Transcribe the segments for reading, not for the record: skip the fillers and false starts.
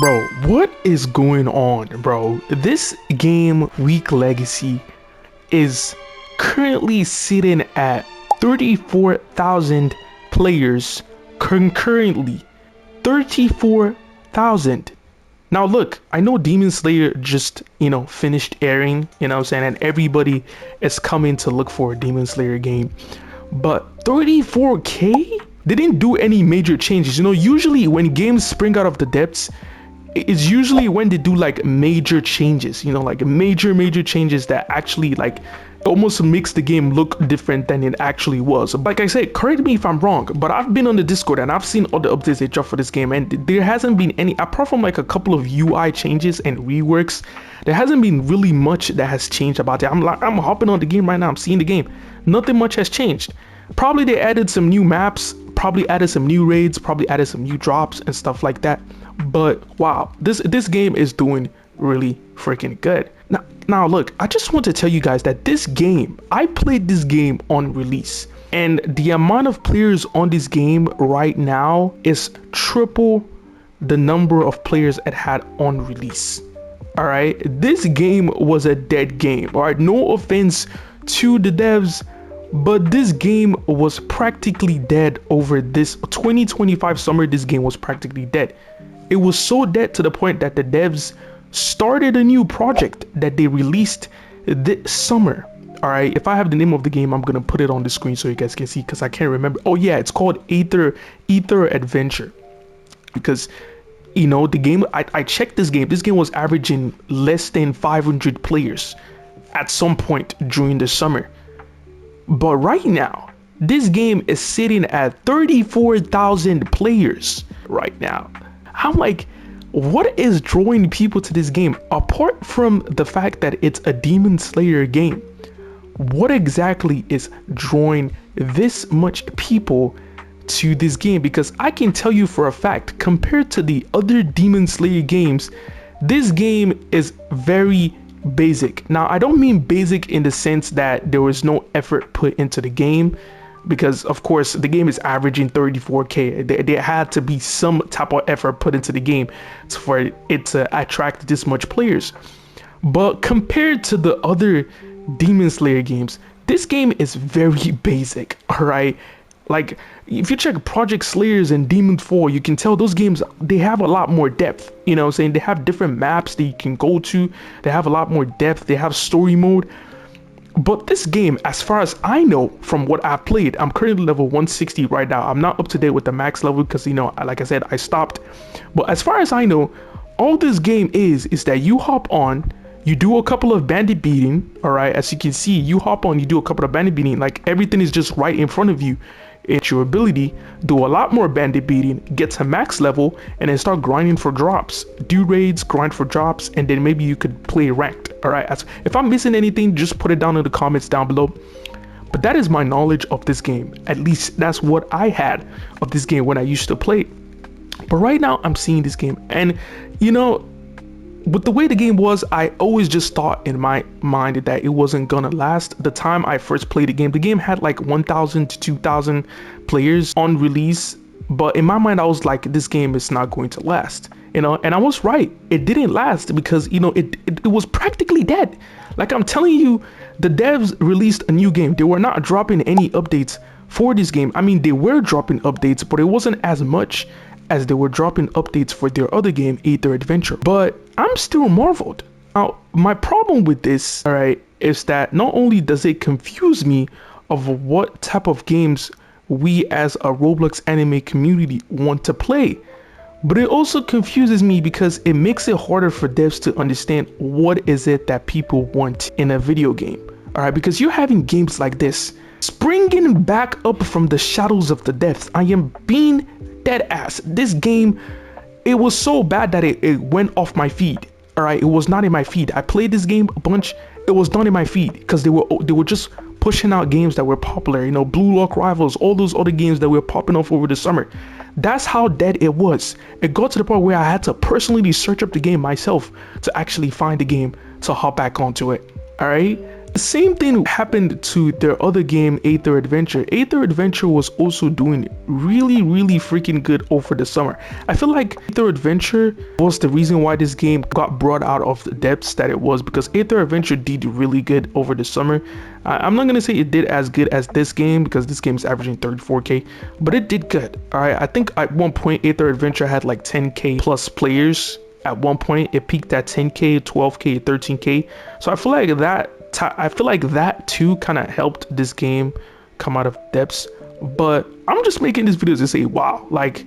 Bro, what is going on, bro? This game week legacy is currently sitting at 34,000 players concurrently. 34,000. Now look, I know Demon Slayer just, finished airing, what I'm saying, and everybody is coming to look for a Demon Slayer game. But 34K? They didn't do any major changes. Usually when games spring out of the depths, it's usually when they do like major changes, like major changes that actually like almost makes the game look different than it actually was. Like I said, correct me if I'm wrong, but I've been on the Discord and I've seen all the updates they dropped for this game, and there hasn't been any, apart from like a couple of UI changes and reworks, there hasn't been really much that has changed about it. I'm hopping on the game right now, I'm seeing the game, nothing much has changed. Probably they added some new maps, probably added some new raids, probably added some new drops and stuff like that. But wow, this game is doing really freaking good. Now look, I just want to tell you guys that this game, I played this game on release, and the amount of players on this game right now is triple the number of players it had on release. All right, this game was a dead game. All right, no offense to the devs, but this game was practically dead over this 2025 summer. This game was practically dead. It was so dead to the point that the devs started a new project that they released this summer. All right, if I have the name of the game, I'm gonna put it on the screen so you guys can see, because I can't remember. Oh yeah, it's called Ether Adventure. Because the game, I checked this game was averaging less than 500 players at some point during the summer. But right now, this game is sitting at 34,000 players right now. I'm like, what is drawing people to this game? Apart from the fact that it's a Demon Slayer game, what exactly is drawing this much people to this game? Because I can tell you for a fact, compared to the other Demon Slayer games, this game is very basic. Now, I don't mean basic in the sense that there was no effort put into the game, because of course the game is averaging 34K. There had to be some type of effort put into the game for it to attract this much players. But compared to the other Demon Slayer games, this game is very basic. All right, like if you check Project Slayers and Demon 4, you can tell those games, they have a lot more depth. What I'm saying, they have different maps that you can go to, they have a lot more depth, they have story mode. But this game, as far as I know from what I've played, I'm currently level 160 right now. I'm not up to date with the max level because, like I said, I stopped. But as far as I know, all this game is that you hop on, you do a couple of bandit beating. All right, as you can see, you hop on, you do a couple of bandit beating. Like everything is just right in front of you. It's your ability, do a lot more bandit beating, get to max level, and then start grinding for drops. Do raids, grind for drops, and then maybe you could play ranked. All right, if I'm missing anything, just put it down in the comments down below. But that is my knowledge of this game. At least that's what I had of this game when I used to play. But right now I'm seeing this game, and with the way the game was, I always just thought in my mind that it wasn't gonna last. The time I first played the game had like 1,000 to 2,000 players on release. But in my mind, I was like, this game is not going to last, and I was right. It didn't last because, it was practically dead. Like I'm telling you, the devs released a new game. They were not dropping any updates for this game. I mean, they were dropping updates, but it wasn't as much as they were dropping updates for their other game, Ether Adventure. But I'm still marveled. Now, my problem with this, all right, is that not only does it confuse me of what type of games we as a Roblox anime community want to play, but it also confuses me because it makes it harder for devs to understand what is it that people want in a video game. All right, because you're having games like this springing back up from the shadows of the depths. I am being dead ass. This game, it was so bad that it went off my feed. All right, it was not in my feed. I played this game a bunch. It was not in my feed because they were just pushing out games that were popular, Blue Lock Rivals, all those other games that were popping off over the summer. That's how dead it was. It got to the point where I had to personally search up the game myself to actually find the game to hop back onto it. All right, same thing happened to their other game, Aether Adventure. Aether Adventure was also doing really freaking good over the summer. I feel like Aether Adventure was the reason why this game got brought out of the depths that it was, because Aether Adventure did really good over the summer. I'm not gonna say it did as good as this game, because this game is averaging 34k, but it did good. All right, I think at one point Aether Adventure had like 10k plus players. At one point it peaked at 10k, 12k, 13k. So I feel like that too kind of helped this game come out of depths. But I'm just making this video to say, wow, like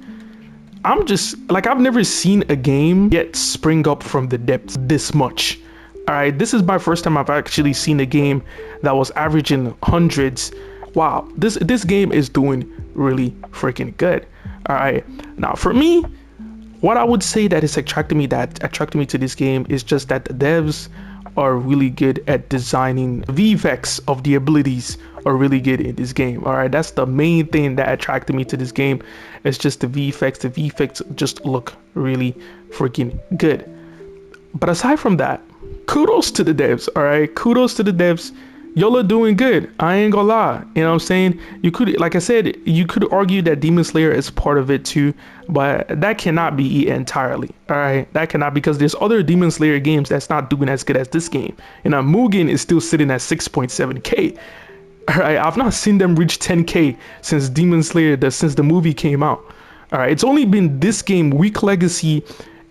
I've never seen a game yet spring up from the depths this much. All right, this is my first time I've actually seen a game that was averaging hundreds. Wow, this game is doing really freaking good. All right, now for me, what I would say that attracted me to this game is just that the devs are really good at designing. VFX of the abilities are really good in this game. All right, that's the main thing that attracted me to this game. It's just the VFX. The VFX just look really freaking good. But aside from that, kudos to the devs. All right, kudos to the devs. Y'all are doing good. I ain't gonna lie. You know what I'm saying? You could, like I said, you could argue that Demon Slayer is part of it too, but that cannot be it entirely. All right, that cannot, because there's other Demon Slayer games that's not doing as good as this game. You know, Mugen is still sitting at 6.7k. All right, I've not seen them reach 10k since Demon Slayer, since the movie came out. All right, it's only been this game, Weak Legacy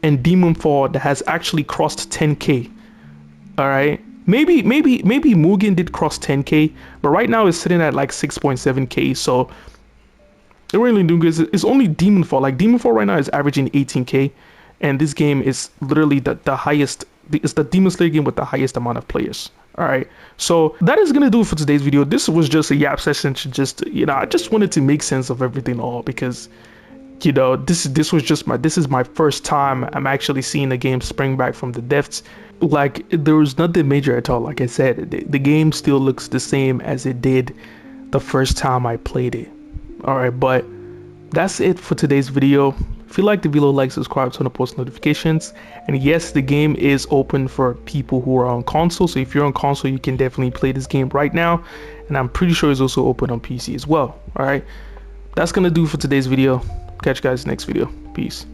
and Demon Fall, that has actually crossed 10k. All right. Maybe Mugen did cross 10k, but right now it's sitting at like 6.7k, so they're really doing good. It's only Demon Fall. Like Demon Fall right now is averaging 18k, and this game is literally the highest. It's the Demon Slayer game with the highest amount of players. All right, so that is gonna do it for today's video. This was just a yap session to just, you know, I just wanted to make sense of everything all, because, you know, this is my first time I'm actually seeing a game spring back from the depths. Like, there was nothing major at all. Like I said, the game still looks the same as it did the first time I played it. All right, but that's it for today's video. If you liked the video, like, subscribe, turn on post notifications. And yes, the game is open for people who are on console, so if you're on console, you can definitely play this game right now, and I'm pretty sure it's also open on PC as well. All right, that's gonna do for today's video. Catch you guys next video. Peace.